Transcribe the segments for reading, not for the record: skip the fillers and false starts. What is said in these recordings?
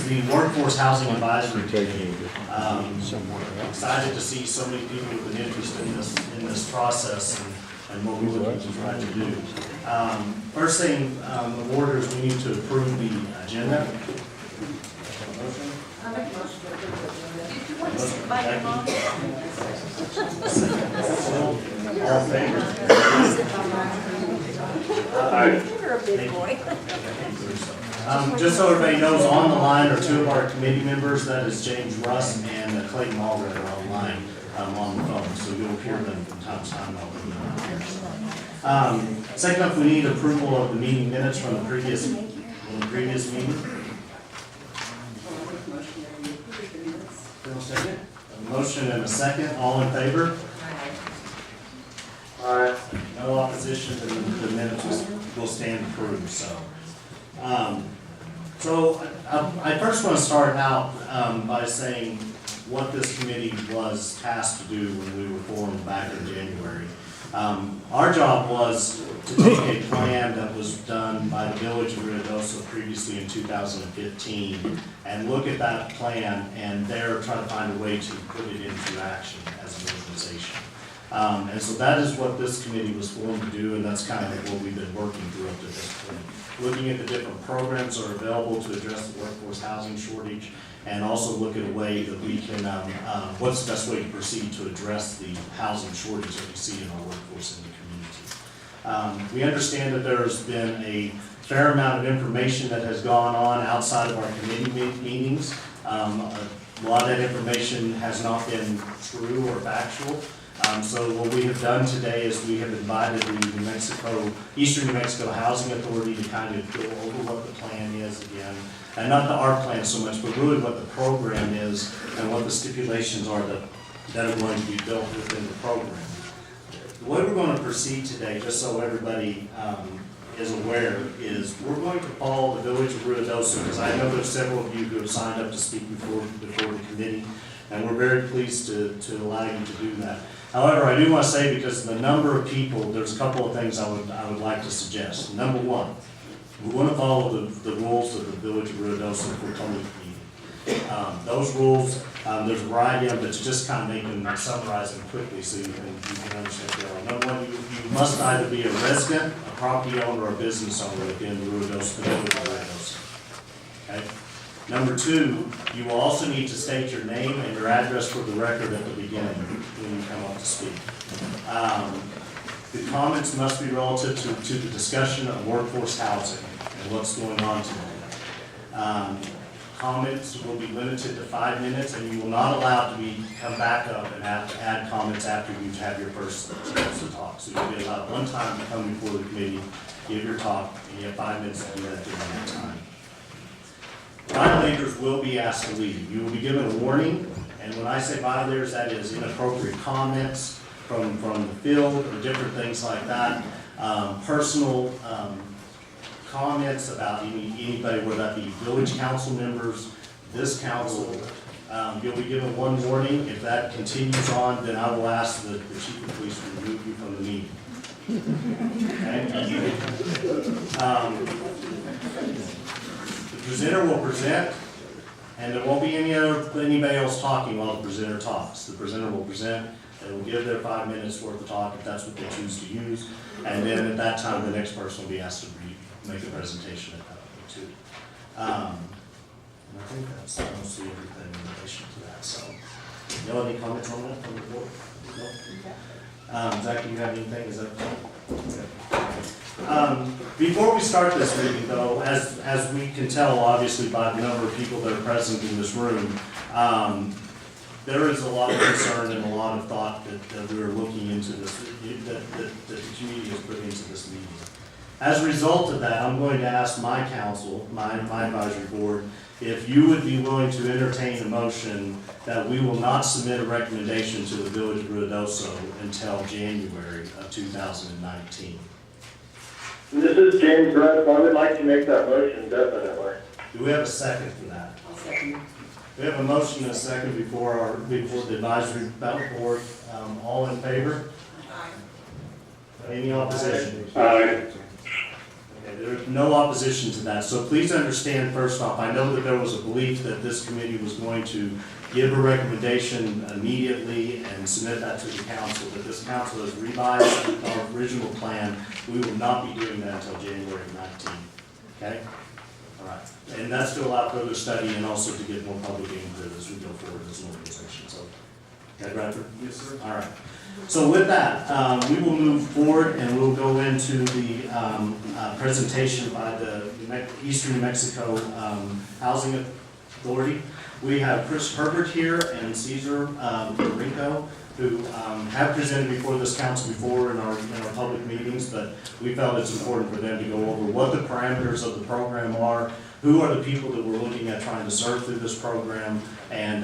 the Workforce Housing Advisory Committee. Excited to see so many people with an interest in this process and what we're looking to try to do. First thing, of order is we need to approve the agenda. Motion? I make a motion to approve the agenda. Did you want to sit by your mom? All in favor? You're a big boy. Just so everybody knows, on the line are two of our committee members. That is James Russ and Clayton Allred are online on the phone, so you'll hear them from time to time while we're here. Second up, we need approval of the meeting minutes from the previous meeting. Second. A motion and a second. All in favor? Aye. No opposition, and the minutes will stand approved. So I first want to start out by saying what this committee was tasked to do when we were formed back in January. Our job was to take a plan that was done by the Village of Ruidoso previously in 2015 and look at that plan and there try to find a way to put it into action as an organization. And so that is what this committee was formed to do, and that's kind of what we've been working through up to this point. Looking at the different programs that are available to address the workforce housing shortage, and also look at a way that we can, what's the best way to proceed to address the housing shortage that we see in our workforce in the community. We understand that there's been a fair amount of information that has gone on outside of our committee meetings. A lot of that information has not been true or factual. So what we have done today is we have invited the Eastern New Mexico Housing Authority to kind of go over what the plan is again. And not the our plan so much, but really what the program is and what the stipulations are that are going to be built within the program. The way we're going to proceed today, just so everybody is aware, is we're going to follow the Village of Ruidoso, because I know there's several of you who have signed up to speak before the committee, and we're very pleased to allow you to do that. However, I do want to say, because of the number of people, there's a couple of things I would like to suggest. Number one, we want to follow the rules of the Village of Ruidoso for public meeting. Those rules, there's a variety of them, but to just kind of make them, summarize them quickly so you can understand what they are. Number one, you must either be a resident, a property owner, or a business owner within the Ruidoso, the Village of Ruidoso. Okay? Number two, you will also need to state your name and your address for the record at the beginning when you come up to speak. The comments must be relative to the discussion of workforce housing and what's going on today. Comments will be limited to 5 minutes, and you will not allow to come back up and have to add comments after you have your first chance to talk. So you'll be allowed one time to come before the committee, give your talk, and you have 5 minutes to do that during that time. Violators will be asked to leave. You will be given a warning, and when I say violators, that is inappropriate comments from the field or different things like that, personal comments about anybody, whether that be village council members, this council. You'll be given one warning. If that continues on, then I will ask the chief of police to remove you from the meeting. Okay? The presenter will present, and there won't be anybody else talking while the presenter talks. The presenter will present, they will give their 5 minutes worth of talk if that's what they choose to use, and then at that time the next person will be asked to make a presentation at that point too. And I think that's mostly everything in relation to that. So, you know, any comments on that from the board? No? Zach, do you have anything? Is that before we start this meeting, though, as we can tell, obviously, by the number of people that are present in this room, there is a lot of concern and a lot of thought that we are looking into this, that the community has put into this meeting. As a result of that, I'm going to ask my council, my advisory board, if you would be willing to entertain a motion that we will not submit a recommendation to the Village of Ruidoso until January of 2019. This is James Russ. I would like to make that motion, definitely. Do we have a second for that? I'll second. We have a motion and a second before the advisory board. All in favor? Aye. Any opposition? Aye. Okay, there's no opposition to that, so please understand, first off, I know that there was a belief that this committee was going to give a recommendation immediately and submit that to the council, but this council has revised our original plan. We will not be doing that until January 19th, okay? All right, and that's to allow further study and also to get more public input as we go forward as an organization, so. Okay, Bradford? Yes, sir. All right. So with that, we will move forward and we'll go into the presentation by the Eastern New Mexico Housing Authority. We have Chris Herbert here and Cesar Rico, who have presented before this council before in our public meetings, but we felt it's important for them to go over what the parameters of the program are, who are the people that we're looking at trying to serve through this program, and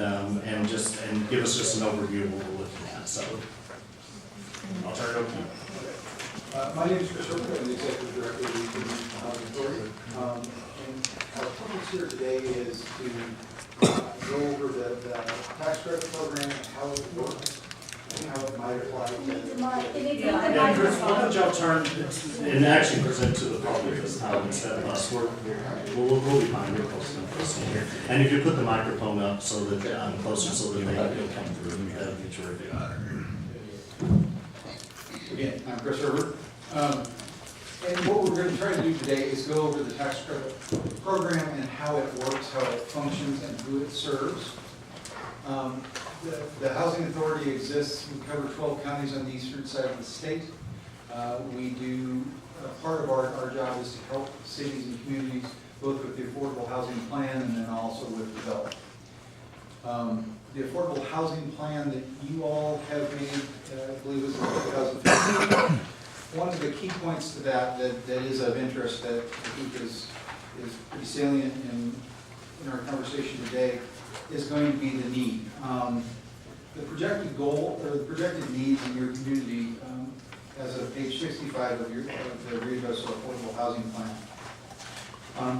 give us just an overview of what we're looking at. So I'll turn it over to you. My name is Chris Herbert. I'm the Executive Director of the Eastern Regional Housing Authority. And our purpose here today is to go over the tax credit program, how it works, and how it might apply to. Yeah, Chris, why don't y'all turn and actually present to the public this time instead of us. We'll be fine. We're close in here. And if you put the microphone up so that I'm closer, so that they'll come through, that would be terrific. Again, I'm Chris Herbert. And what we're going to try to do today is go over the tax credit program and how it works, how it functions, and who it serves. The Housing Authority exists. We cover 12 counties on the eastern side of the state. We do, part of our job is to help cities and communities both with the affordable housing plan and then also with development. The affordable housing plan that you all have made, I believe was in 2015. One of the key points to that is of interest that I think is pretty salient in our conversation today is going to be the need. The projected goal, or the projected needs in your community, as of page 65 of the Ruidoso Affordable Housing Plan,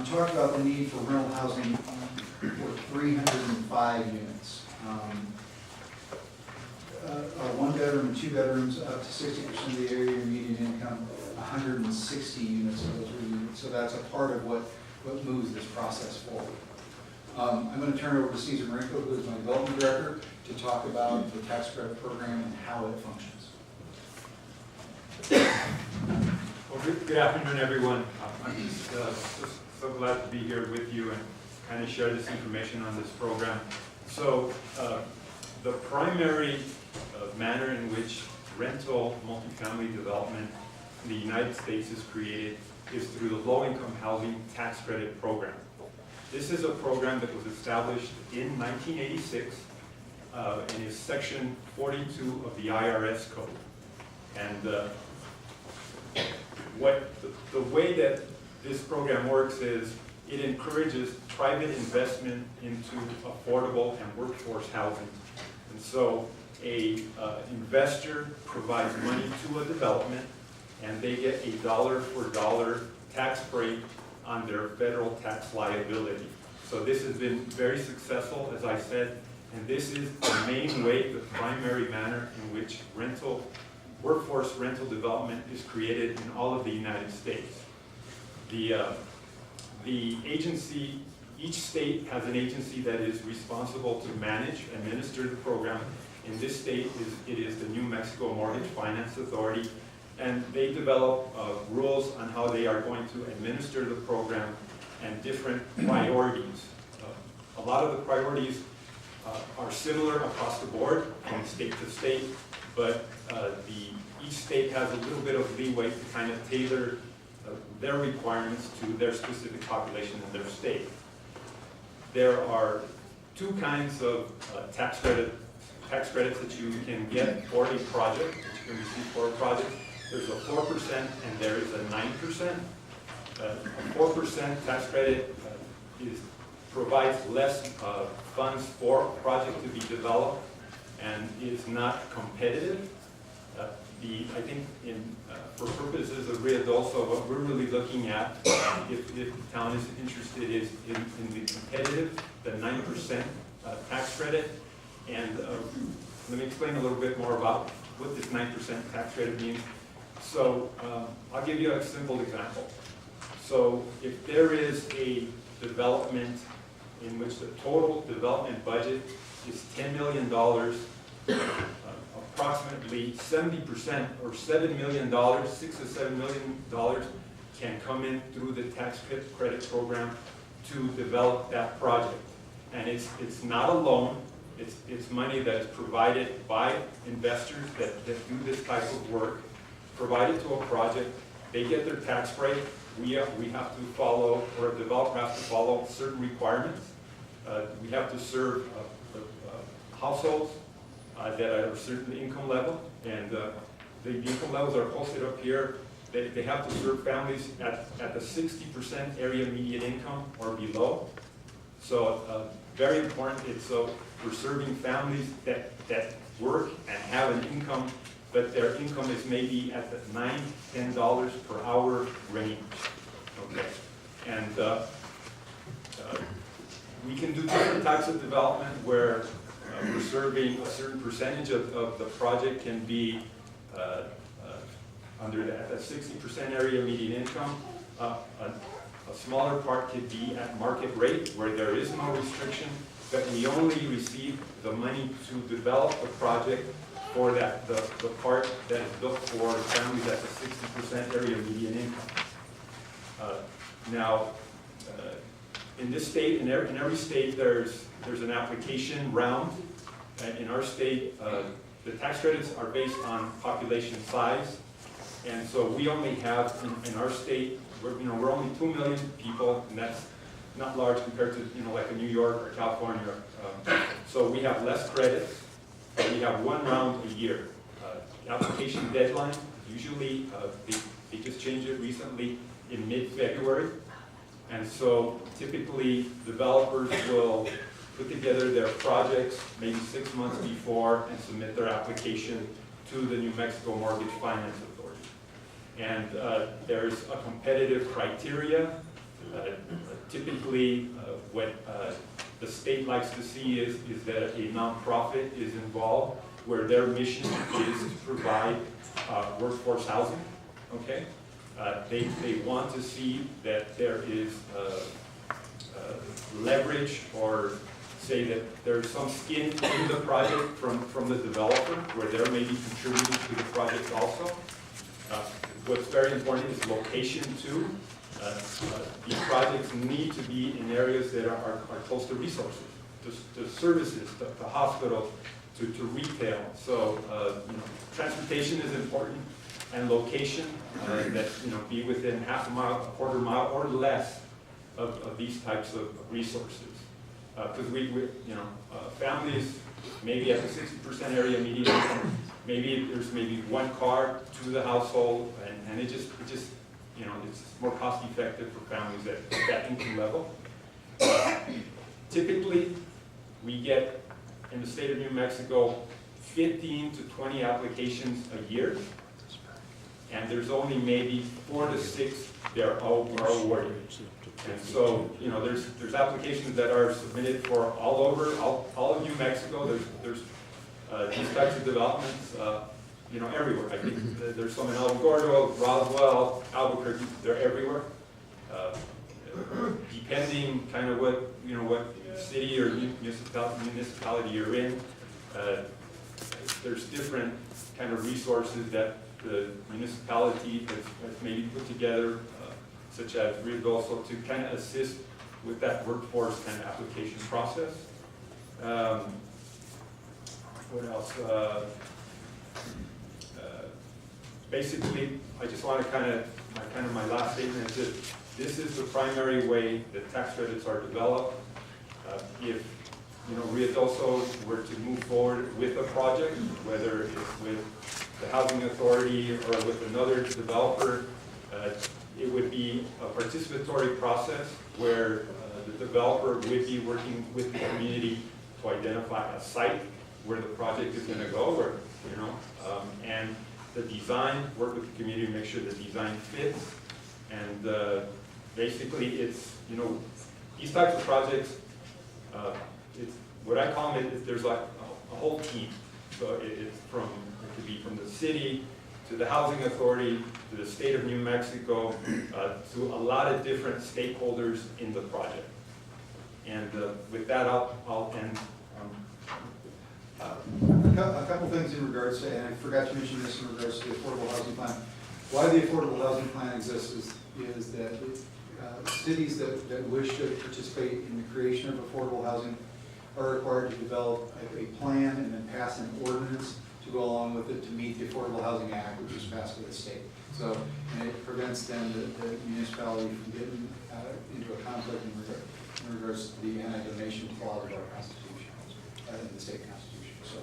talk about the need for rental housing for 305 units. 1 bedroom and 2 bedrooms up to 60% of the area median income, 160 units of those units. So that's a part of what moves this process forward. I'm going to turn it over to Cesar Marinko, who is my development director, to talk about the tax credit program and how it functions. Well, good afternoon, everyone. I'm just so glad to be here with you and kind of share this information on this program. So the primary manner in which rental multifamily development in the United States is created is through the low-income housing tax credit program. This is a program that was established in 1986 and is section 42 of the IRS code. And the way that this program works is it encourages private investment into affordable and workforce housing. And so a investor provides money to a development and they get a dollar for dollar tax break on their federal tax liability. So this has been very successful, as I said, and this is the main way, the primary manner in which workforce rental development is created in all of the United States. The agency, each state has an agency that is responsible to manage, administer the program. In this state, it is the New Mexico Mortgage Finance Authority, and they develop rules on how they are going to administer the program and different priorities. A lot of the priorities are similar across the board from state to state, but each state has a little bit of leeway to kind of tailor their requirements to their specific population in their state. There are two kinds of tax credits that you can get for a project, that you can receive for a project. There's a 4% and there is a 9%. A 4% tax credit provides less funds for a project to be developed and is not competitive. I think for purposes of Ruidoso, what we're really looking at, if the town is interested, is in the competitive, the 9% tax credit. And let me explain a little bit more about what this 9% tax credit means. So I'll give you a simple example. So if there is a development in which the total development budget is $10 million, approximately 70% or $7 million, $6 to $7 million can come in through the tax credit program to develop that project. And it's not a loan, it's money that is provided by investors that do this type of work, provided to a project. They get their tax break. We have to follow, or a developer has to follow certain requirements. We have to serve households that are a certain income level, and the income levels are posted up here. They have to serve families at the 60% area median income or below. So very important. We're serving families that work and have an income, but their income is maybe at the $9, $10 per hour range. Okay, and we can do different types of development where we're serving a certain percentage of the project can be under that 60% area median income. A smaller part could be at market rate where there is no restriction, but we only receive the money to develop the project for that, the part that is built for families at the 60% area median income. Now, in this state, in every state, there's an application round. In our state, the tax credits are based on population size, and so we only have in our state, we're only 2 million people, and that's not large compared to like a New York or California. So we have less credits, but we have one round a year. Application deadline, usually they just changed it recently in mid-February. And so typically developers will put together their projects maybe 6 months before and submit their application to the New Mexico Mortgage Finance Authority. And there's a competitive criteria. Typically, what the state likes to see is that a nonprofit is involved where their mission is to provide workforce housing, okay? They want to see that there is leverage, or say that there's some skin in the project from the developer where they're maybe contributing to the project also. What's very important is location too. These projects need to be in areas that are close to resources, to services, to hospitals, to retail. So transportation is important, and location that be within half a mile, a quarter mile, or less of these types of resources. Because families maybe at the 60% area median income, maybe there's one car to the household, and it just it's more cost effective for families at that income level. Typically, we get in the state of New Mexico 15 to 20 applications a year, and there's only maybe 4 to 6 that are awarded. And so, there's applications that are submitted for all over, all of New Mexico. There's these types of developments, everywhere. I think there's some in El Gordo, Roswell, Albuquerque. They're everywhere. Depending kind of what city or municipality you're in, there's different kind of resources that the municipality has maybe put together, such as Ruidoso, to kind of assist with that workforce kind of application process. What else? Basically, I just want to my last statement is that this is the primary way that tax credits are developed. If Ruidoso were to move forward with a project, whether it's with the housing authority or with another developer, it would be a participatory process where the developer would be working with the community to identify a site where the project is going to go, and the design, work with the community to make sure the design fits. And basically it's, these types of projects, it's what I call it is there's like a whole team. So it could be from the city, to the Housing Authority, to the state of New Mexico, to a lot of different stakeholders in the project. And with that, I'll end. A couple things in regards to, and I forgot to mention this in regards to the affordable housing plan. Why the affordable housing plan exists is that cities that wish to participate in the creation of affordable housing are required to develop a plan and then pass an ordinance to go along with it to meet the Affordable Housing Act, which is passed by the state. So, and it prevents then the municipality from getting into a conflict in regards to the anti-donation clause of our Constitution, in the state Constitution. So,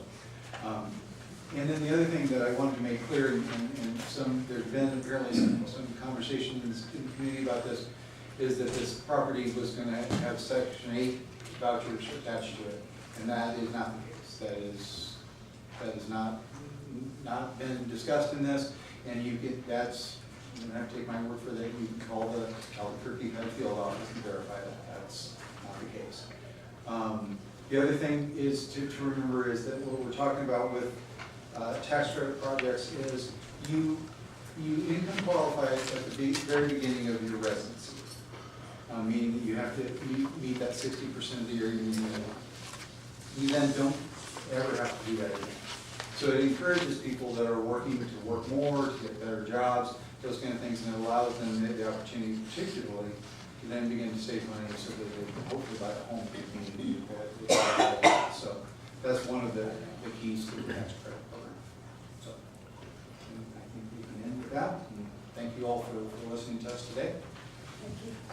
and then the other thing that I wanted to make clear, and there's been apparently some conversation in the community about this, is that this property was going to have Section 8 vouchers attached to it, and that is not the case. That is not been discussed in this, and you don't have to take my word for that. You can call the Albuquerque Medfield office and verify that that's not the case. The other thing is to remember is that what we're talking about with tax credit projects is you income qualify at the very beginning of your residency, meaning that you have to meet that 60% of the year you need. You then don't ever have to do that again. So it encourages people that are working to work more, to get better jobs, those kind of things, and it allows them the opportunity, particularly, to then begin to save money so that they can hopefully buy a home in the community. So that's one of the keys to the tax credit program. So I think we can end with that. And thank you all for listening to us today.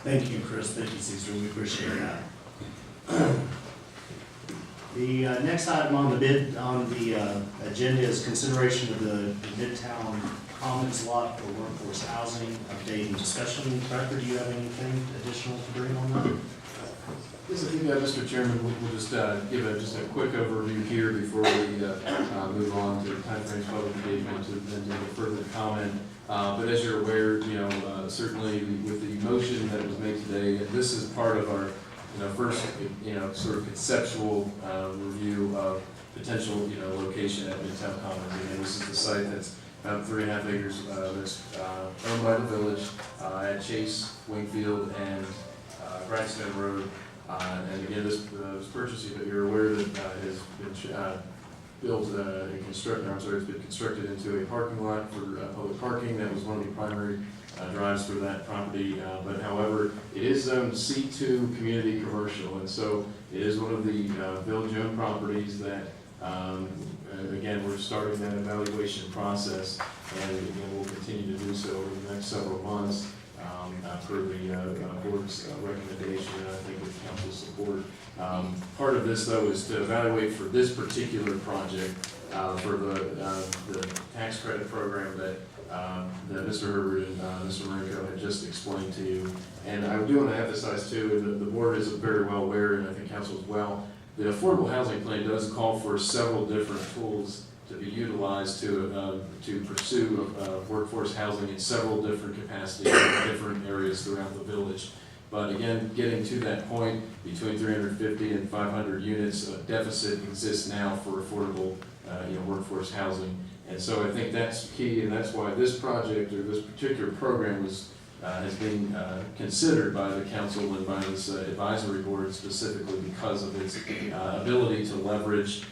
Thank you, Chris. Thank you, Caesar. We appreciate that. The next item on the agenda is consideration of the Midtown Commons lot for workforce housing update and discussion. Bradford, do you have anything additional to bring on that? Yes, I think, Mr. Chairman, we'll just give just a quick overview here before we move on to timeframes, public engagement, and then further comment. But as you're aware, certainly with the motion that was made today, this is part of our first sort of conceptual review of potential location at Midtown Commons. Again, this is the site that's about 3.5 acres that's owned by the village at Chase, Wingfield, and Grindstone Road. And again, this purchase, you're aware that has been built and constructed. I'm sorry, it's been constructed into a parking lot for public parking. That was one of the primary drives for that property. But however, it is zoned C2 community commercial, and so it is one of the village-owned properties that. Again, we're starting that evaluation process, and again, we'll continue to do so over the next several months per the board's recommendation, and I think with council's support. Part of this, though, is to evaluate for this particular project for the tax credit program that Mr. Herbert and Mr. Marinko had just explained to you. And I do want to emphasize, too, and the board is very well aware, and I think council as well, the affordable housing plan does call for several different tools to be utilized to pursue workforce housing in several different capacities in different areas throughout the village. But again, getting to that point, between 350 and 500 units, a deficit exists now for affordable workforce housing. And so I think that's key, and that's why this project or this particular program has been considered by the council and by this advisory board specifically because of its ability to leverage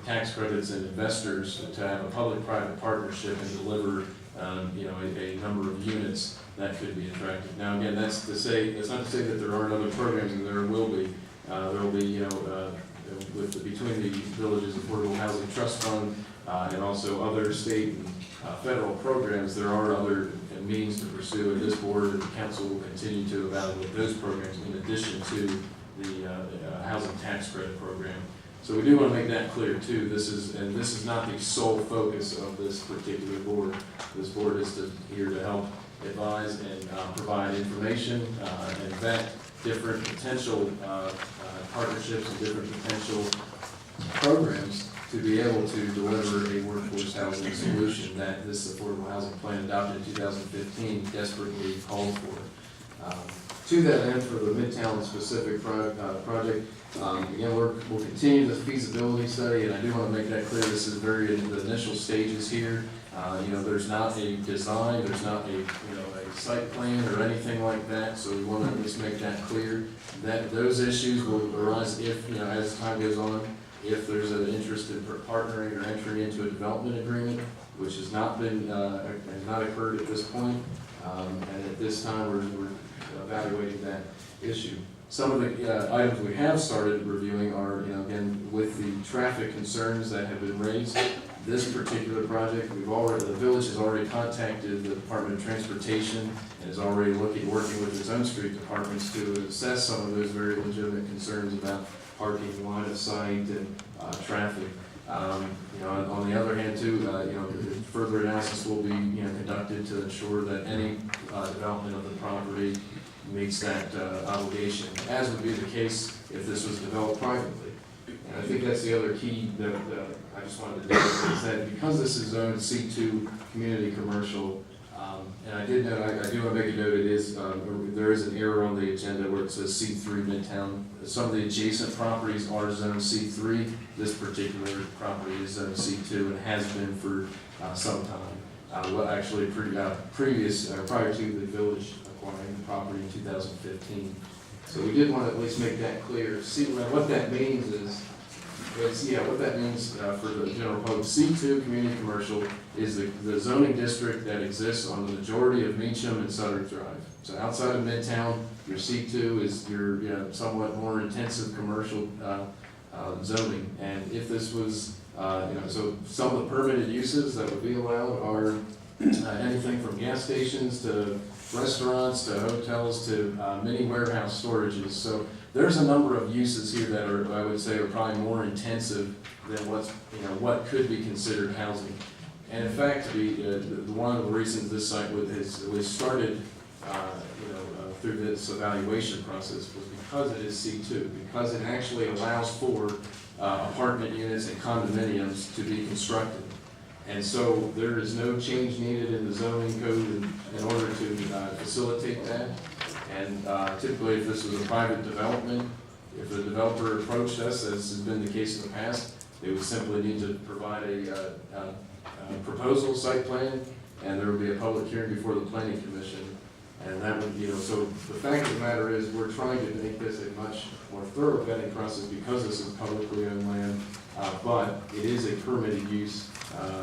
tax credits and investors to have a public-private partnership and deliver a number of units that could be attractive. Now again, that's not to say that there aren't other programs, and there will be. Between the Villages Affordable Housing Trust Fund and also other state and federal programs, there are other means to pursue, and this board and the council will continue to evaluate those programs in addition to the housing tax credit program. So we do want to make that clear too. This is not the sole focus of this particular board. This board is here to help advise and provide information and vet different potential partnerships and different potential programs to be able to deliver a workforce housing solution that this affordable housing plan adopted in 2015 desperately called for. To that end, for the Midtown specific project, again, we'll continue the feasibility study, and I do want to make that clear, this is very in the initial stages here. There's not a design, there's not a site plan or anything like that, so we want to at least make that clear. That those issues will arise if, as time goes on, if there's an interest in partnering or entering into a development agreement, which has not occurred at this point. And at this time, we're evaluating that issue. Some of the items we have started reviewing are, again, with the traffic concerns that have been raised. This particular project, the village has already contacted the Department of Transportation and is already working with its own street departments to assess some of those very legitimate concerns about parking, line of sight, and traffic. On the other hand, too, further analysis will be conducted to ensure that any development of the property meets that obligation, as would be the case if this was developed privately. And I think that's the other key that I just wanted to note, is that because this is zoned C2 community commercial, and I do want to make a note, there is an error on the agenda where it says C3 Midtown. Some of the adjacent properties are zoned C3. This particular property is zoned C2 and has been for some time. Actually, prior to the village acquiring the property in 2015. So we did want to at least make that clear. See, what that means is, what that means for the general public. C2 community commercial is the zoning district that exists on the majority of Meacham and Sutter Drive. So outside of Midtown, your C2 is your somewhat more intensive commercial zoning. And if this was, so some of the permitted uses that would be allowed are anything from gas stations to restaurants to hotels to mini warehouse storages. So there's a number of uses here that are, I would say, are probably more intensive than what could be considered housing. And in fact, one of the reasons this site was started, through this evaluation process was because it is C2, because it actually allows for apartment units and condominiums to be constructed. And so there is no change needed in the zoning code in order to facilitate that. And typically, if this was a private development, if the developer approached us, as has been the case in the past, they would simply need to provide a proposal site plan, and there would be a public hearing before the planning commission. And that would, so the fact of the matter is, we're trying to make this a much more thorough vetting process because this is publicly owned land, but it is a permitted use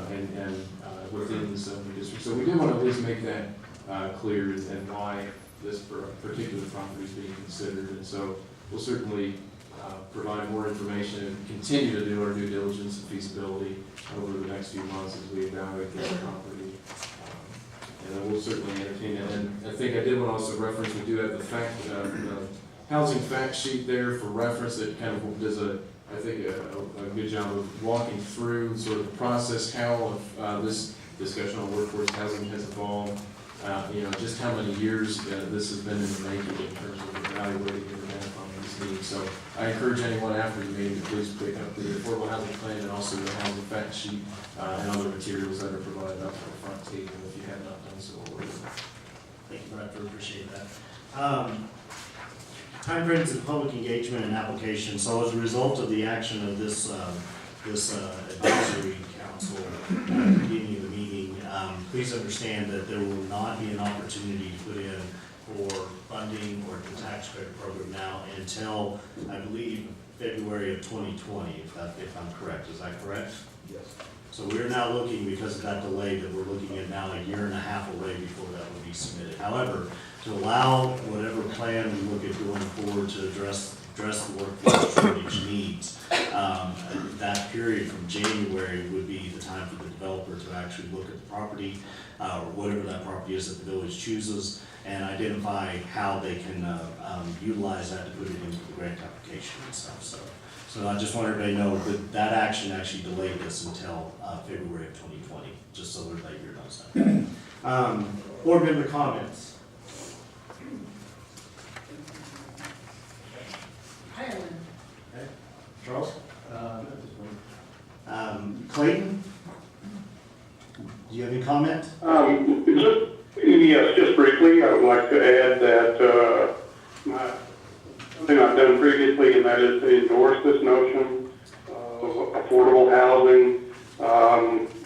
and within the zoning district. So we do want to at least make that clear and why this particular property is being considered. And so we'll certainly provide more information and continue to do our due diligence and feasibility over the next few months as we evaluate this property. And we'll certainly entertain it. And I think I did want to also reference, we do have the housing fact sheet there for reference that kind of does a good job of walking through sort of the process, how this discussion on workforce housing has evolved, just how many years this has been in the making in terms of evaluating and identifying these needs. So I encourage anyone after the meeting to please pick up the affordable housing plan and also the housing fact sheet and other materials that are provided up on the front table if you have not done so already. Thank you, Bradford, appreciate that. Timeframes of public engagement and application. So as a result of the action of this advisory council at the beginning of the meeting, please understand that there will not be an opportunity to put in for funding or the tax credit program now until, I believe, February of 2020, if I'm correct. Is that correct? Yes. So we're now looking, because of that delay, that we're looking at now a year and a half away before that would be submitted. However, to allow whatever plan we look at going forward to address the workforce shortage needs, that period from January would be the time for the developer to actually look at the property, or whatever that property is that the village chooses, and identify how they can utilize that to put it into the grant application and stuff. So I just want everybody to know that that action actually delayed this until February of 2020, just so everybody here knows that. Board member comments. Ireland. Okay. Charles? Clayton? Do you have any comment? Yes, just briefly, I would like to add that and that is to endorse this notion of affordable housing.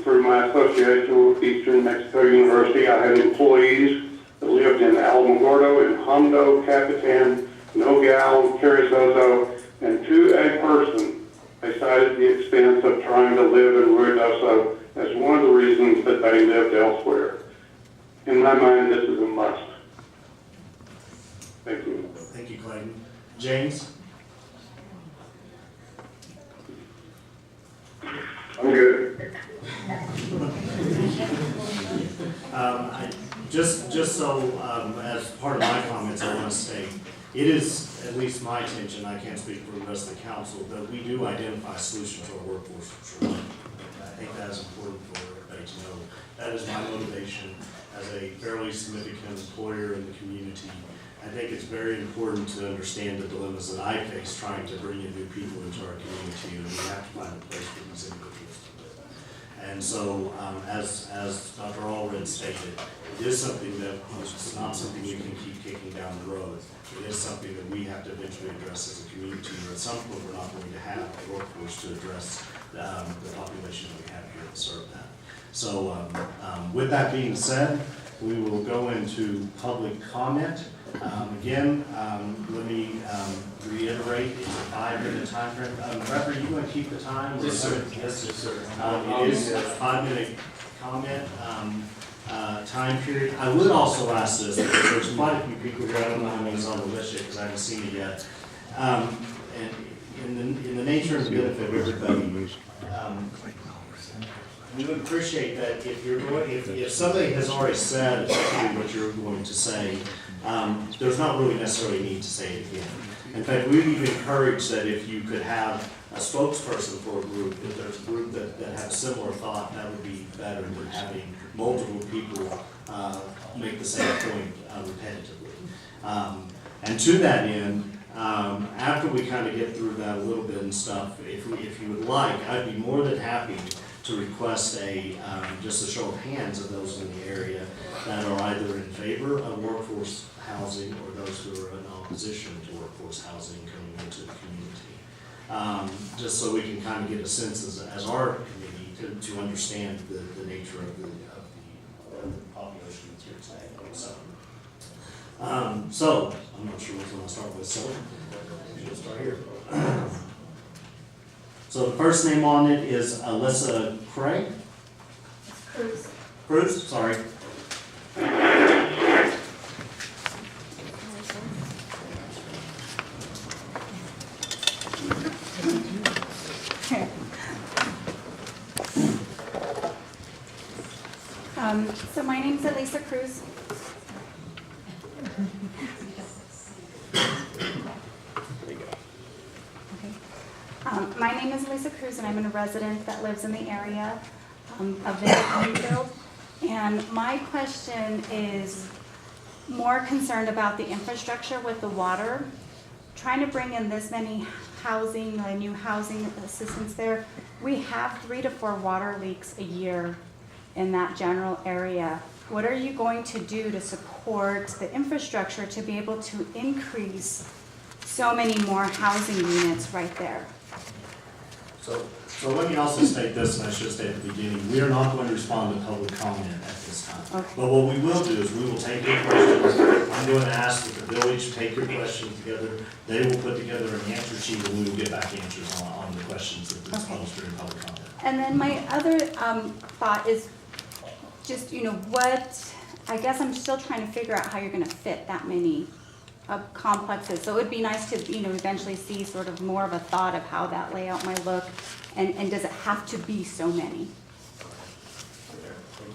Through my association with Eastern Mexico University, I had employees that lived in Alamogordo, in Hondo, Capitan, Nogales, Carrizozo, and to a person, they cited the expense of trying to live in Ruidoso as one of the reasons that they lived elsewhere. In my mind, this is a must. Thank you. Thank you, Clayton. James? I'm good. Just so, as part of my comments, I want to state, it is at least my intention, I can't speak for the rest of the council, that we do identify solutions to our workforce shortage. I think that is important for everybody to know. That is my motivation as a fairly significant employer in the community. I think it's very important to understand the dilemmas that I face trying to bring in new people into our community, and we have to find a place for these individuals to live. And so, as Dr. Allred stated, it is something that, it's not something we can keep kicking down the road. It is something that we have to eventually address as a community, or at some point we're not going to have a workforce to address the population that we have here to serve that. So, with that being said, we will go into public comment. Again, let me reiterate, it's a 5-minute time frame. Reverend, you want to keep the time? Yes, sir. Yes, sir. It is a 5-minute comment time period. I would also ask this, because there's quite a few people here, I don't know how many is on the list yet, because I haven't seen it yet. And in the nature and benefit of everybody, we would appreciate that if somebody has already said exactly what you're going to say, there's not really necessarily need to say it again. In fact, we would encourage that if you could have a spokesperson for a group, if there's a group that have a similar thought, that would be better than having multiple people make the same point repetitively. And to that end, after we kind of get through that a little bit and stuff, if you would like, I'd be more than happy to request just a show of hands of those in the area that are either in favor of workforce housing or those who are in opposition to workforce housing coming into the community. Just so we can kind of get a sense as our committee to understand the nature of the population that's here today. So I'm not sure which one to start with, so we'll start here. So the first name on it is Alyssa Craig. Cruz. Cruz, sorry. So my name's Elisa Cruz. My name is Elisa Cruz, and I'm a resident that lives in the area of Vinfield. And my question is more concerned about the infrastructure with the water. Trying to bring in this many new housing assistance there. We have 3 to 4 water leaks a year in that general area. What are you going to do to support the infrastructure to be able to increase so many more housing units right there? So let me also state this, and I should state at the beginning, we are not going to respond to public comment at this time. Okay. But what we will do is we will take your questions. I'm going to ask that the village take your questions together. They will put together an answer sheet, and we will get back answers on the questions that are posed during public comment. And then my other thought is just, what, I guess I'm still trying to figure out how you're going to fit that many complexes. So it would be nice to, eventually see sort of more of a thought of how that layout might look, and does it have to be so many? Thank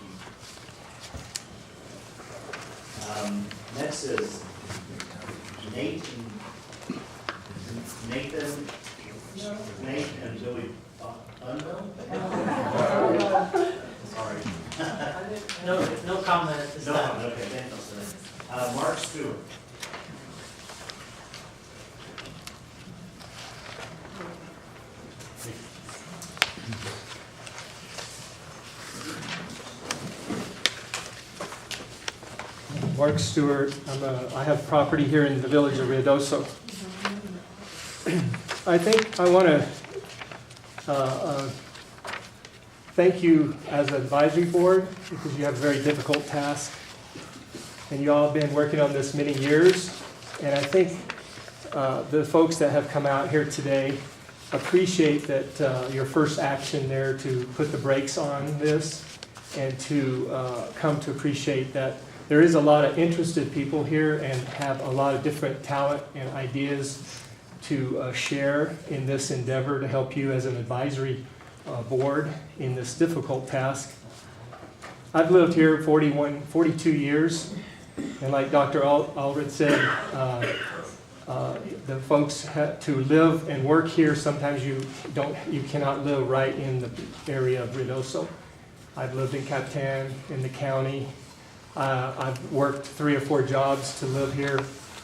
you. Next is Nate and Billy Bundo? Sorry. No comment at this No, time. okay, thank you. Mark Stewart. Mark Stewart. I have property here in the village of Ruidoso. I think I want to thank you as an advisory board because you have a very difficult task. And you all have been working on this many years. And I think the folks that have come out here today appreciate that your first action there to put the brakes on this and to come to appreciate that there is a lot of interested people here and have a lot of different talent and ideas to share in this endeavor to help you as an advisory board in this difficult task. I've lived here 42 years, and like Dr. Allred said, the folks have to live and work here. Sometimes you cannot live right in the area of Ruidoso. I've lived in Captan, in the county. I've worked 3 or 4 jobs to live here,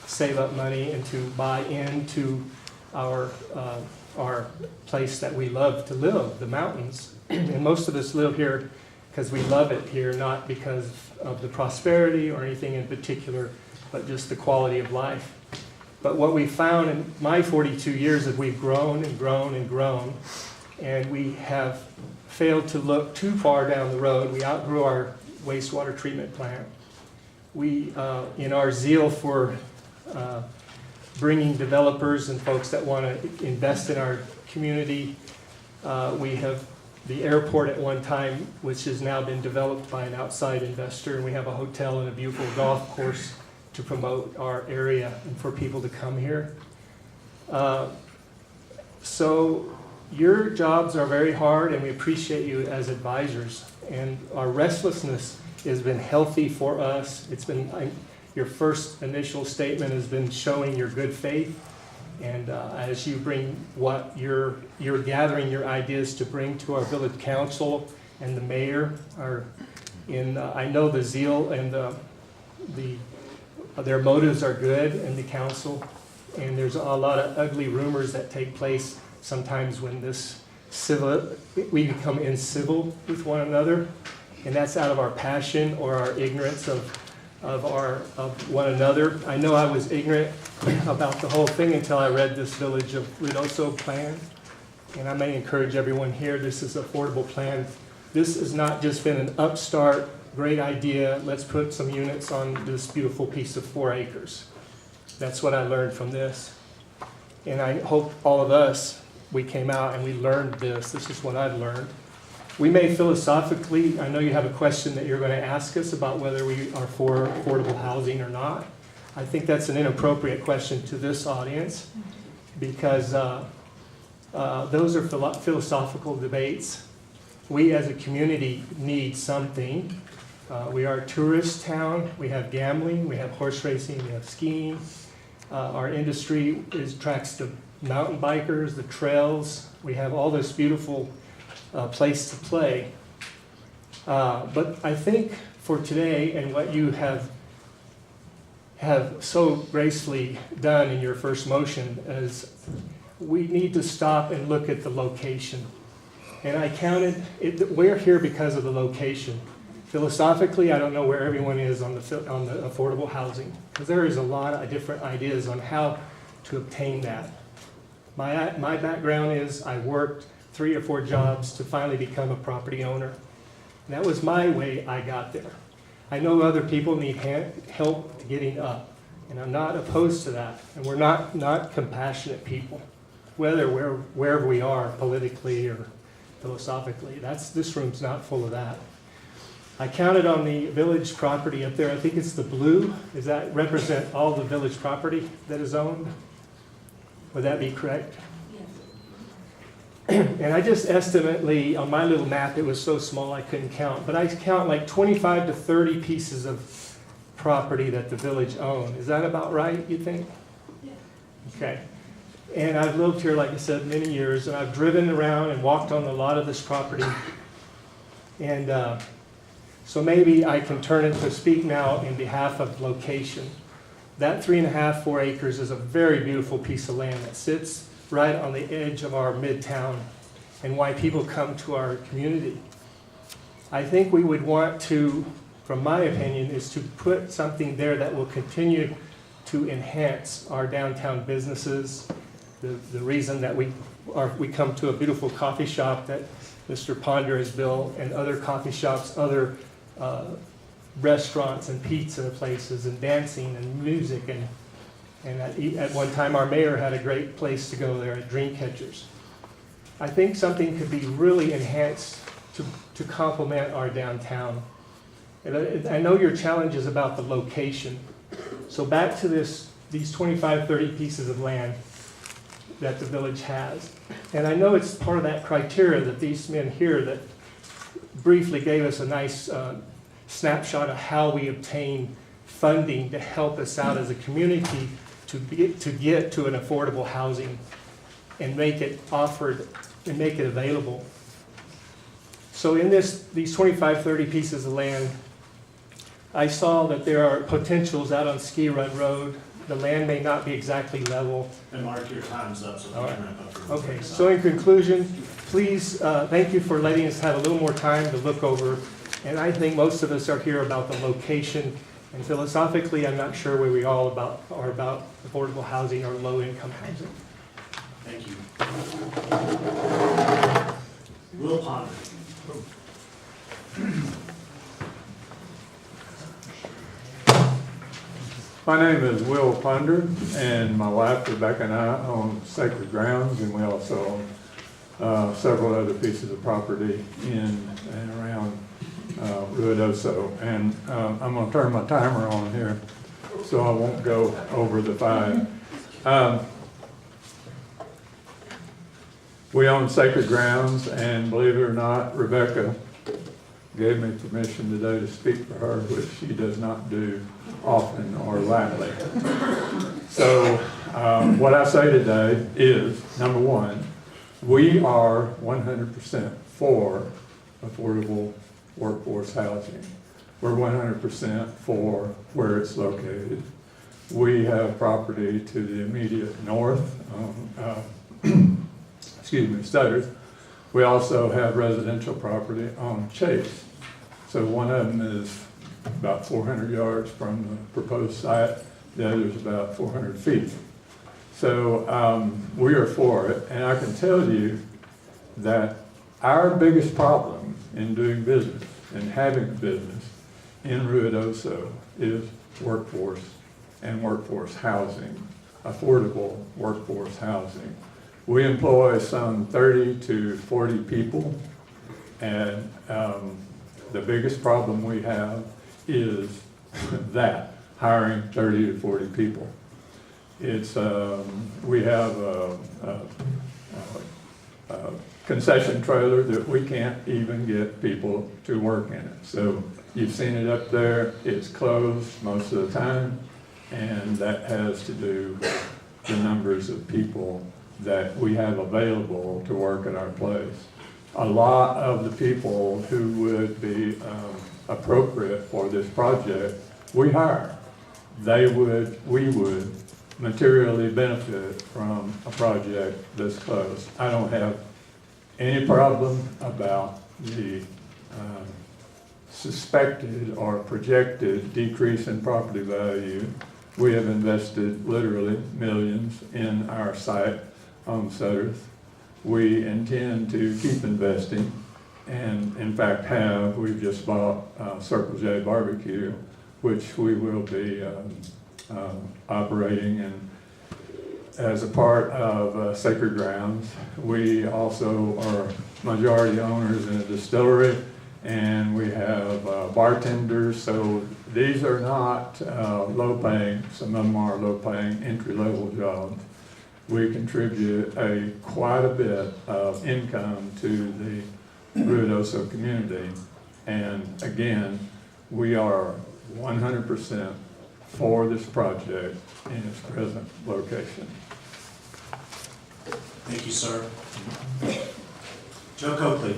save up money, and to buy into our place that we love to live, the mountains. And most of us live here because we love it here, not because of the prosperity or anything in particular, but just the quality of life. But what we found in my 42 years is we've grown and grown and grown, and we have failed to look too far down the road. We outgrew our wastewater treatment plant. We, in our zeal for bringing developers and folks that want to invest in our community, we have the airport at one time, which has now been developed by an outside investor, and we have a hotel and a beautiful golf course to promote our area and for people to come here. So your jobs are very hard, and we appreciate you as advisors. And our restlessness has been healthy for us. It's been, your first initial statement has been showing your good faith. And as you bring what you're gathering your ideas to bring to our village council and the mayor are in, I know the zeal and their motives are good in the council. And there's a lot of ugly rumors that take place sometimes when we become incivil with one another. And that's out of our passion or our ignorance of one another. I know I was ignorant about the whole thing until I read this Village of Ruidoso plan. And I may encourage everyone here, this is an affordable plan. This has not just been an upstart, great idea, let's put some units on this beautiful piece of 4 acres. That's what I learned from this. And I hope all of us, we came out and we learned this. This is what I've learned. We may philosophically, I know you have a question that you're going to ask us about whether we are for affordable housing or not. I think that's an inappropriate question to this audience because those are philosophical debates. We as a community need something. We are a tourist town. We have gambling, we have horse racing, we have skiing. Our industry attracts the mountain bikers, the trails. We have all this beautiful place to play. But I think for today and what you have so gracefully done in your first motion is we need to stop and look at the location. And I counted, we're here because of the location. Philosophically, I don't know where everyone is on the affordable housing, because there is a lot of different ideas on how to obtain that. My background is I worked 3 or 4 jobs to finally become a property owner. And that was my way I got there. I know other people need help getting up, and I'm not opposed to that. And we're not compassionate people, wherever we are politically or philosophically. This room's not full of that. I counted on the village property up there. I think it's the blue. Does that represent all the village property that is owned? Would that be correct? Yes. And I just estimately, on my little map, it was so small I couldn't count, but I count like 25 to 30 pieces of property that the village owned. Is that about right, you think? Yeah. Okay. And I've lived here, like I said, many years, and I've driven around and walked on a lot of this property. And so maybe I can turn it to speak now in behalf of location. That 3.5, 4 acres is a very beautiful piece of land that sits right on the edge of our midtown and why people come to our community. I think we would want to, from my opinion, is to put something there that will continue to enhance our downtown businesses, the reason that we come to a beautiful coffee shop that Mr. Ponder has built, and other coffee shops, other restaurants and pizza places and dancing and music, and at one time our mayor had a great place to go there at Dreamcatchers. I think something could be really enhanced to complement our downtown. And I know your challenge is about the location. So back to these 25, 30 pieces of land that the village has. And I know it's part of that criteria that these men here that briefly gave us a nice snapshot of how we obtain funding to help us out as a community to get to an affordable housing and make it offered and make it available. So in these 25, 30 pieces of land, I saw that there are potentials out on Ski Run Road. The land may not be exactly level. And Mark, your time's up, so All we right. can wrap up. your Okay, meeting. so in conclusion, please, thank you for letting us have a little more time to look over. And I think most of us are here about the location. And philosophically, I'm not sure where we all are about affordable housing or low-income housing. Thank you. Will Ponder. My name is Will Ponder, and my wife Rebecca and I own Sacred Grounds, and we also own several other pieces of property in and around Ruidoso. And I'm going to turn my timer on here so I won't go over the 5. We own Sacred Grounds, and believe it or not, Rebecca gave me permission today to speak for her, which she does not do often or lightly. So what I say today is, number one, we are 100% for affordable workforce housing. We're 100% for where it's located. We have property to the immediate north, Stutters. We also have residential property on Chase. So one of them is about 400 yards from the proposed site. The other is about 400 feet. So we are for it. And I can tell you that our biggest problem in doing business and having business in Ruidoso is workforce and workforce housing, affordable workforce housing. We employ some 30 to 40 people, and the biggest problem we have is that, hiring 30 to 40 people. It's, we have a concession trailer that we can't even get people to work in it. So you've seen it up there, it's closed most of the time, and that has to do with the numbers of people that we have available to work at our place. A lot of the people who would be appropriate for this project, we hire. We would materially benefit from a project this close. I don't have any problem about the suspected or projected decrease in property value. We have invested literally millions in our site on Sutters. We intend to keep investing, and in fact we've just bought Circle J Barbecue, which we will be operating in as a part of Sacred Grounds. We also are majority owners in a distillery, and we have bartenders, so these are not low-paying, some of them are low-paying entry-level jobs. We contribute quite a bit of income to the Ruidoso community, and again, we are 100% for this project in its present location. Thank you, sir. Joe Coakley.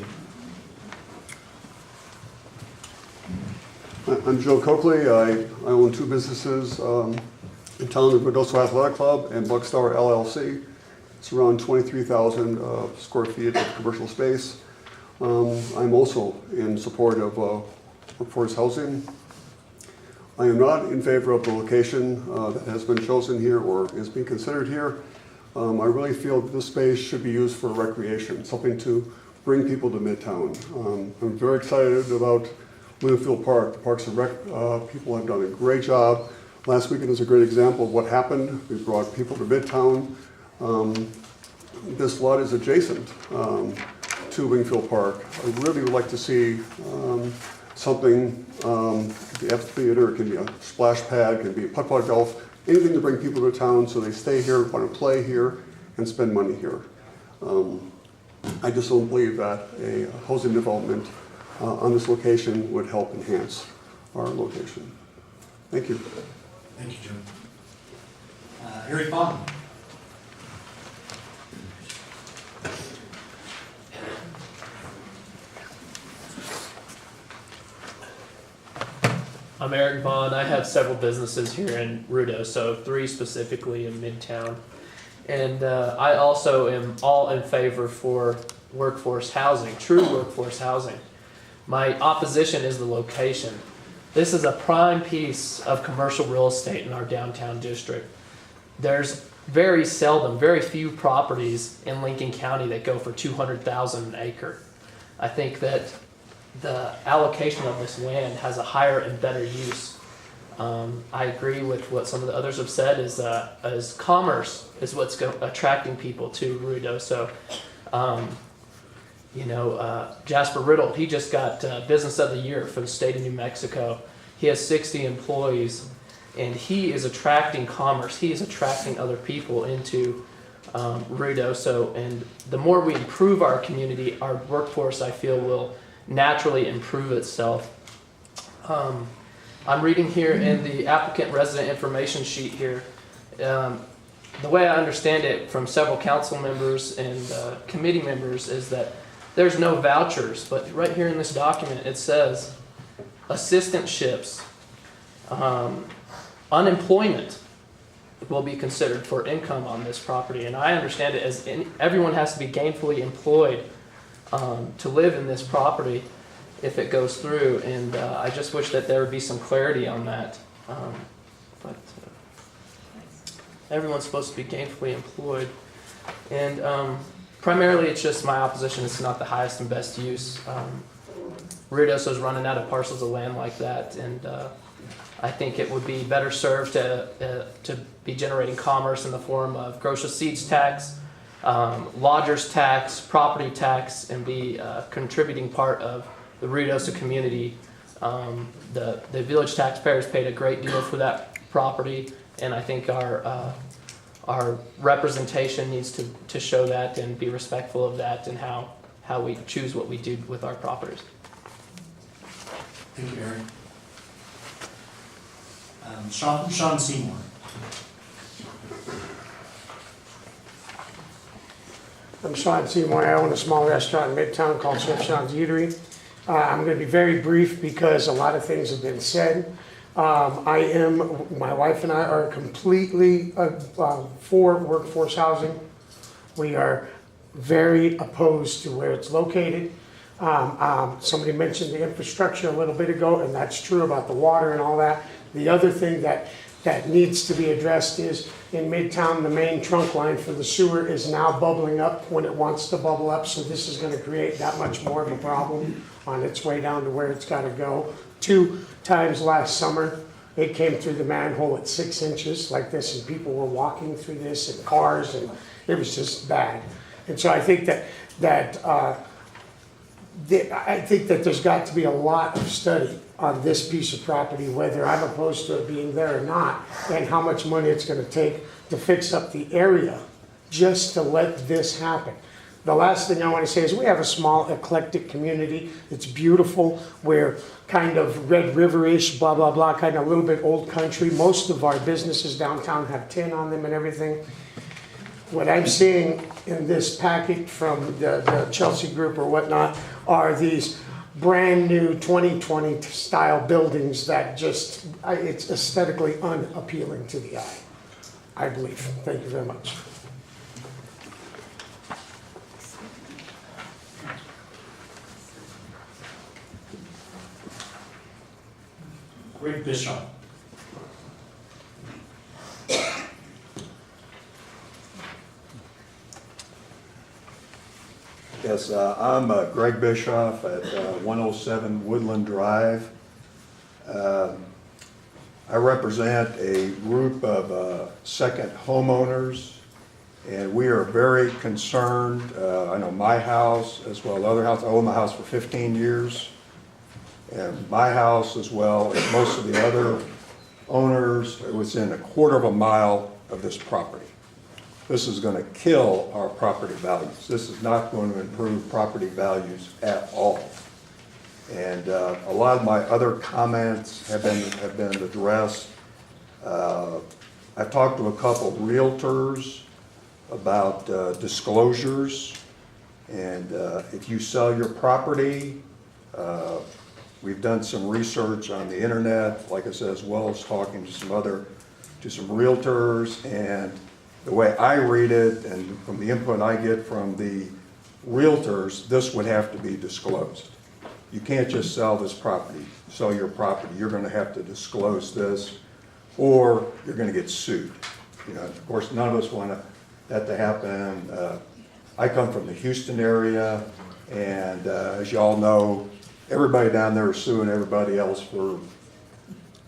I'm Joe Coakley. I own 2 businesses in town, the Ruidoso Athletic Club and Buckstar LLC. It's around 23,000 square feet of commercial space. I'm also in support of workforce housing. I am not in favor of the location that has been chosen here or is being considered here. I really feel that this space should be used for recreation, something to bring people to Midtown. I'm very excited about Linfield Park. The Parks and Rec people have done a great job. Last weekend is a great example of what happened. We brought people to Midtown. This lot is adjacent to Wingfield Park. I really would like to see something, the amphitheater, it can be a splash pad, it can be a putt-putt golf, anything to bring people to town so they stay here, want to play here, and spend money here. I just don't believe that a housing development on this location would help enhance our location. Thank you. Thank you, Jim. Harry Fawn. I'm Eric Vaughn. I have several businesses here in Ruidoso, 3 specifically in Midtown. And I also am all in favor for workforce housing, true workforce housing. My opposition is the location. This is a prime piece of commercial real estate in our downtown district. There's very few properties in Lincoln County that go for $200,000 an acre. I think that the allocation of this land has a higher and better use. I agree with what some of the others have said is commerce is what's attracting people to Ruidoso. Jasper Riddle, he just got Business of the Year for the state of New Mexico. He has 60 employees, and he is attracting commerce. He is attracting other people into Ruidoso, and the more we improve our community, our workforce, I feel, will naturally improve itself. I'm reading here in the applicant resident information sheet here. The way I understand it from several council members and committee members is that there's no vouchers, but right here in this document it says assistantships, unemployment will be considered for income on this property. And I understand it as everyone has to be gainfully employed to live in this property if it goes through, and I just wish that there would be some clarity on that. But everyone's supposed to be gainfully employed, and primarily it's just my opposition. It's not the highest and best use. Ruidoso's running out of parcels of land like that, and I think it would be better served to be generating commerce in the form of gross receipts tax, lodgers tax, property tax, and be a contributing part of the Ruidoso community. The village taxpayers paid a great deal for that property, and I think our representation needs to show that and be respectful of that and how we choose what we do with our properties. Thank you, Aaron. Sean Seymour. I'm Sean Seymour. I own a small restaurant in Midtown called Chef Sean's Eatery. I'm going to be very brief because a lot of things have been said. My wife and I are completely for workforce housing. We are very opposed to where it's located. Somebody mentioned the infrastructure a little bit ago, and that's true about the water and all that. The other thing that needs to be addressed is in Midtown, the main trunk line for the sewer is now bubbling up when it wants to bubble up, so this is going to create that much more of a problem on its way down to where it's got to go. 2 times last summer, it came through the manhole at 6 inches like this, and people were walking through this in cars, and it was just bad. And so I think that there's got to be a lot of study on this piece of property, whether I'm opposed to it being there or not, and how much money it's going to take to fix up the area just to let this happen. The last thing I want to say is we have a small eclectic community. It's beautiful. We're kind of Red River-ish, blah, blah, blah, kind of a little bit old country. Most of our businesses downtown have tin on them and everything. What I'm seeing in this packet from the Chelsea Group or whatnot are these brand new 2020 style buildings that just, it's aesthetically unappealing to the eye, I believe. Thank you very much. Greg Bishop. Yes, I'm Greg Bischoff at 107 Woodland Drive. I represent a group of second homeowners, and we are very concerned. I know my house as well as other houses. I own my house for 15 years. And my house, as well as most of the other owners, are within a quarter of a mile of this property. This is going to kill our property values. This is not going to improve property values at all. And a lot of my other comments have been addressed. I've talked to a couple of realtors about disclosures. And if you sell your property, we've done some research on the internet, like I said, as well as talking to some realtors. And the way I read it, and from the input I get from the realtors, this would have to be disclosed. You can't just sell this property, sell your property. You're going to have to disclose this, or you're going to get sued. You know, of course, none of us want that to happen. I come from the Houston area, and as you all know, everybody down there is suing everybody else for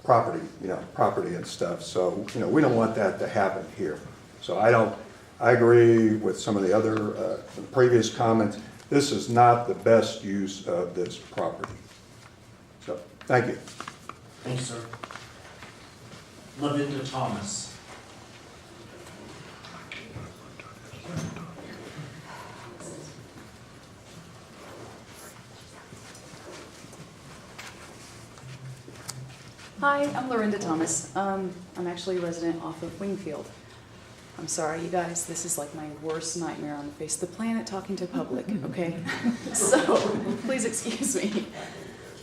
property, property and stuff. So, we don't want that to happen here. So I agree with some of the other previous comments. This is not the best use of this property. So, thank you. Thank you, sir. Lavinda Thomas. Hi, I'm Lorinda Thomas. I'm actually a resident off of Wingfield. I'm sorry, you guys, this is like my worst nightmare on the face of the planet, talking to public, okay? So, please excuse me.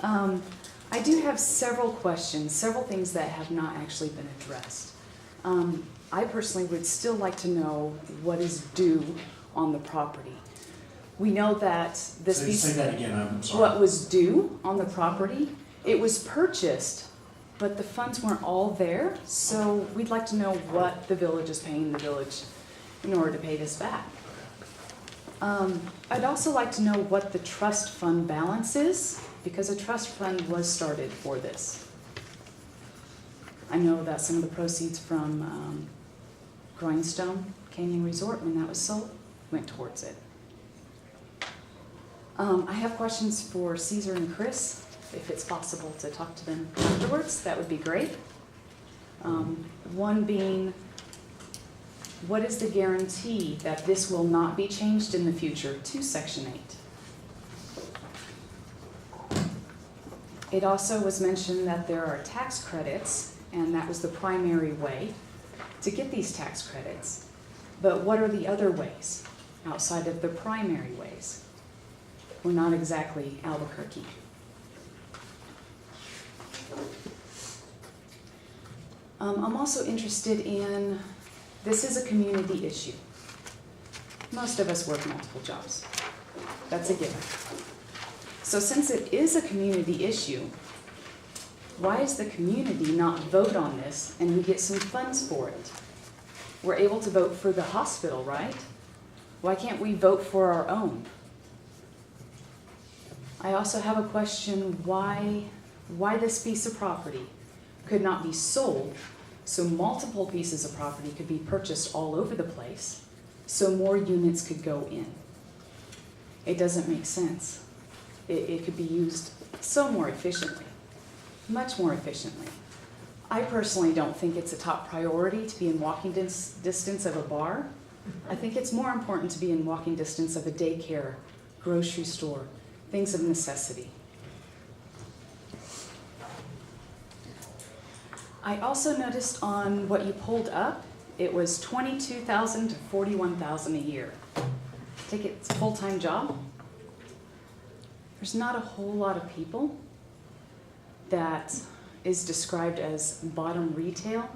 I do have several questions, several things that have not actually been addressed. I personally would still like to know what is due on the property. We know that this piece... Say that again, I'm sorry. What was due on the property, it was purchased, but the funds weren't all there, so we'd like to know what the village is paying the village in order to pay this back. I'd also like to know what the trust fund balance is, because a trust fund was started for this. I know that some of the proceeds from Grindstone Canyon Resort, when that was sold, went towards it. I have questions for Caesar and Chris. If it's possible to talk to them afterwards, that would be great. One being, what is the guarantee that this will not be changed in the future to Section 8? It also was mentioned that there are tax credits, and that was the primary way to get these tax credits. But what are the other ways outside of the primary ways? We're not exactly Albuquerque. I'm also interested in, this is a community issue. Most of us work multiple jobs. That's a given. So since it is a community issue, why does the community not vote on this and we get some funds for it? We're able to vote for the hospital, right? Why can't we vote for our own? I also have a question, why this piece of property could not be sold so multiple pieces of property could be purchased all over the place so more units could go in. It doesn't make sense. It could be used so more efficiently, much more efficiently. I personally don't think it's a top priority to be in walking distance of a bar. I think it's more important to be in walking distance of a daycare, grocery store, things of necessity. I also noticed on what you pulled up, it was $22,000 to $41,000 a year. Take it, it's a full-time job. There's not a whole lot of people that is described as bottom retail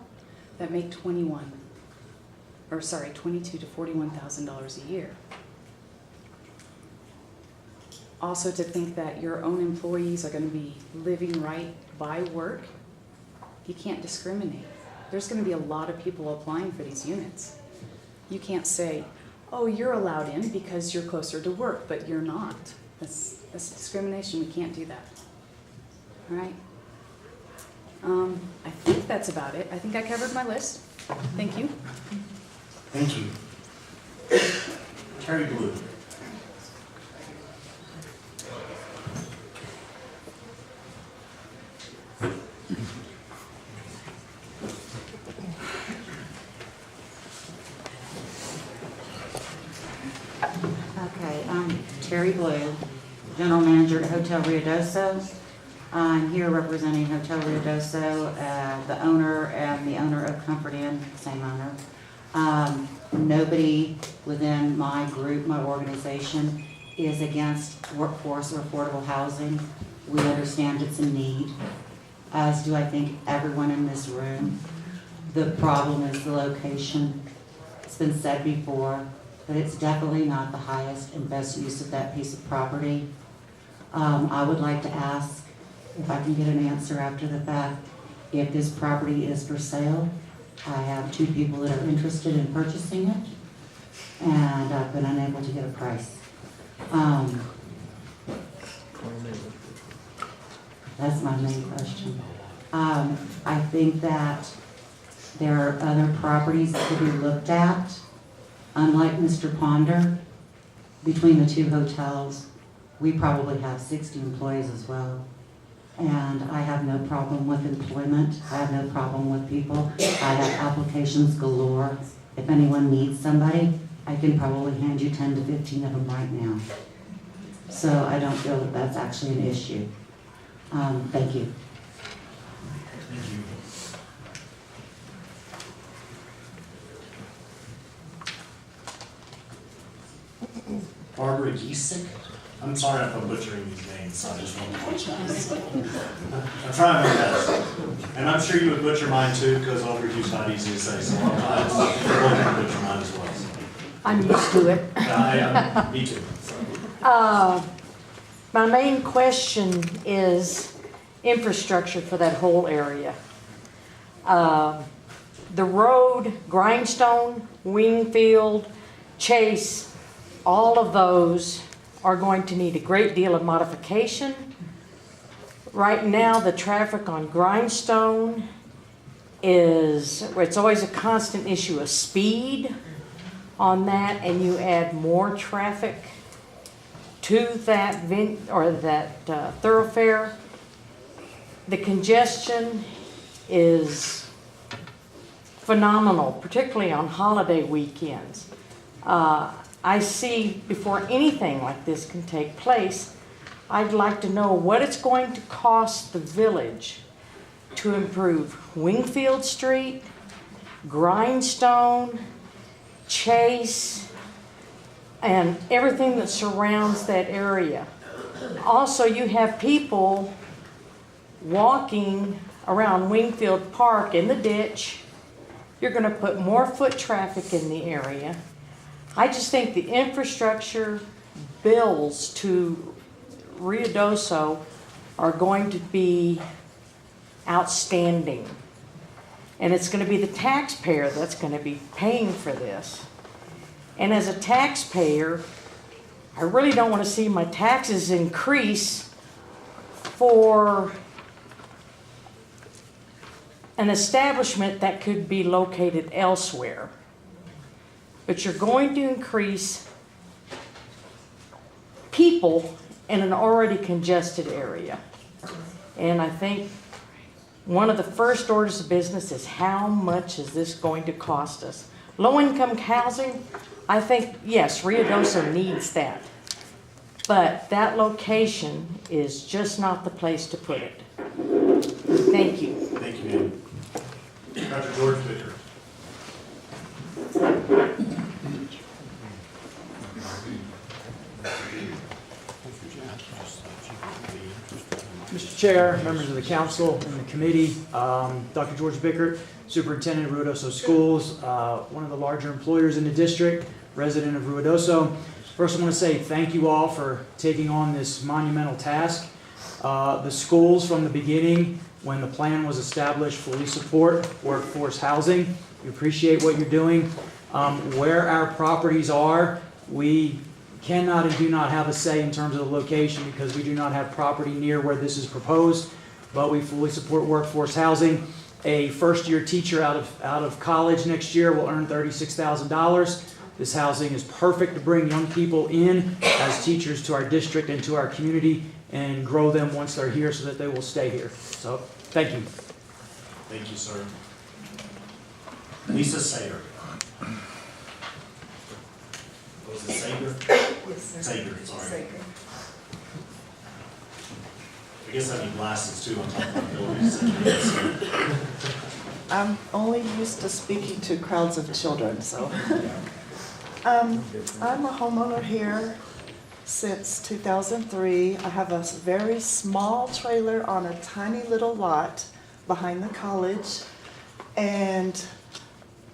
that make $22 to $41,000 a year. Also to think that your own employees are going to be living right by work, you can't discriminate. There's going to be a lot of people applying for these units. You can't say, oh, you're allowed in because you're closer to work, but you're not. That's discrimination. We can't do that. All right? I think that's about it. I think I covered my list. Thank you. Thank you. Terry Blue. Okay, I'm Terry Blue, General Manager at Hotel Ruidoso. I'm here representing Hotel Ruidoso, the owner and the owner of Comfort Inn, same owner. Nobody within my group, my organization, is against workforce or affordable housing. We understand it's a need, as do I think everyone in this room. The problem is the location. It's been said before, but it's definitely not the highest and best use of that piece of property. I would like to ask, if I can get an answer after the fact, if this property is for sale. I have 2 people that are interested in purchasing it, and I've been unable to get a price. That's my main question. I think that there are other properties that could be looked at. Unlike Mr. Ponder, between the 2 hotels, we probably have 60 employees as well. And I have no problem with employment. I have no problem with people. I have applications galore. If anyone needs somebody, I can probably hand you 10 to 15 of them right now. So I don't feel that that's actually an issue. Thank you. Thank you. Barbara Giesick. I'm sorry if I'm butchering these names, so I just want to apologize. I'm trying my best. And I'm sure you would butcher mine too, because Overhugh's not easy to say, so I'm going to butcher mine as well. So. I'm used to it. Me too. My main question is infrastructure for that whole area. The road, Grindstone, Wingfield, Chase, all of those are going to need a great deal of modification. Right now, the traffic on Grindstone it's always a constant issue of speed on that, and you add more traffic to that thoroughfare. The congestion is phenomenal, particularly on holiday weekends. I see before anything like this can take place, I'd like to know what it's going to cost the village to improve Wingfield Street, Grindstone, Chase, and everything that surrounds that area. Also, you have people walking around Wingfield Park in the ditch. You're going to put more foot traffic in the area. I just think the infrastructure bills to Ruidoso are going to be outstanding. And it's going to be the taxpayer that's going to be paying for this. And as a taxpayer, I really don't want to see my taxes increase for an establishment that could be located elsewhere. But you're going to increase people in an already congested area. And I think one of the first orders of business is how much is this going to cost us? Low-income housing, I think, yes, Ruidoso needs that. But that location is just not the place to put it. Thank you. Thank you, ma'am. Dr. George Bicker. Mr. Chair, members of the council and the committee, Dr. George Bickert, Superintendent of Ruidoso Schools, one of the larger employers in the district, resident of Ruidoso. First, I want to say thank you all for taking on this monumental task. The schools from the beginning, when the plan was established, fully support workforce housing. We appreciate what you're doing. Where our properties are, we cannot and do not have a say in terms of the location because we do not have property near where this is proposed, but we fully support workforce housing. A first-year teacher out of college next year will earn $36,000. This housing is perfect to bring young people in as teachers to our district and to our community and grow them once they're here so that they will stay here. So, thank you. Thank you, sir. Lisa Sager. Was it Sager? Yes, sir. Sager, sorry. Sager. I guess I need glasses too on top of my abilities. So you can see. I'm only used to speaking to crowds of children, so. I'm a homeowner here since 2003. I have a very small trailer on a tiny little lot behind the college. And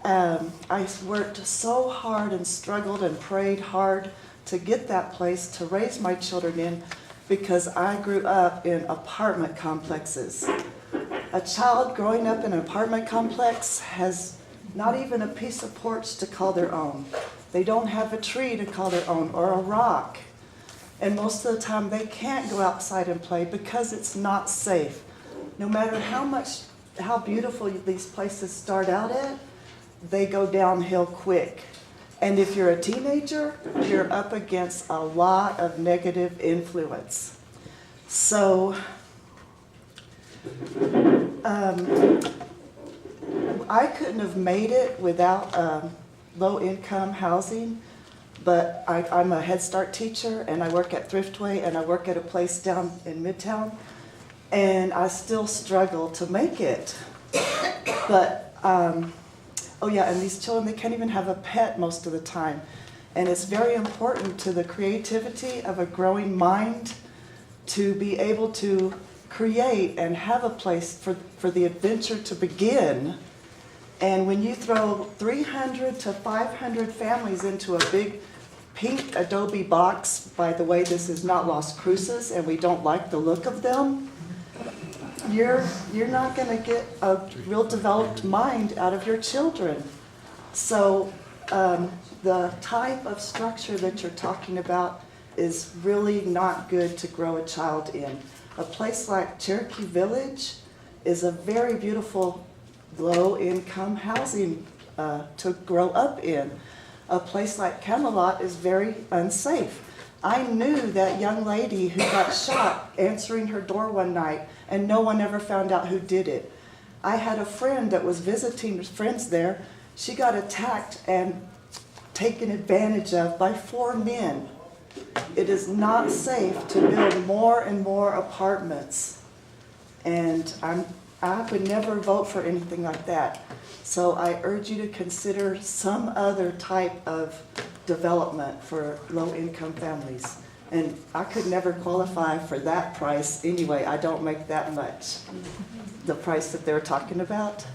I worked so hard and struggled and prayed hard to get that place to raise my children in because I grew up in apartment complexes. A child growing up in an apartment complex has not even a piece of porch to call their own. They don't have a tree to call their own or a rock. And most of the time they can't go outside and play because it's not safe. No matter how beautiful these places start out at, they go downhill quick. And if you're a teenager, you're up against a lot of negative influence. So, I couldn't have made it without low-income housing, but I'm a Head Start teacher, and I work at Thriftway, and I work at a place down in Midtown, and I still struggle to make it. But, oh yeah, and these children, they can't even have a pet most of the time. And it's very important to the creativity of a growing mind to be able to create and have a place for the adventure to begin. And when you throw 300 to 500 families into a big pink adobe box, by the way, this is not Las Cruces and we don't like the look of them, you're not going to get a real developed mind out of your children. So the type of structure that you're talking about is really not good to grow a child in. A place like Cherokee Village is a very beautiful low-income housing to grow up in. A place like Camelot is very unsafe. I knew that young lady who got shot answering her door one night, and no one ever found out who did it. I had a friend that was visiting friends there. She got attacked and taken advantage of by 4 men. It is not safe to build more and more apartments. And I would never vote for anything like that. So I urge you to consider some other type of development for low-income families. And I could never qualify for that price anyway. I don't make that much, the price that they're talking about.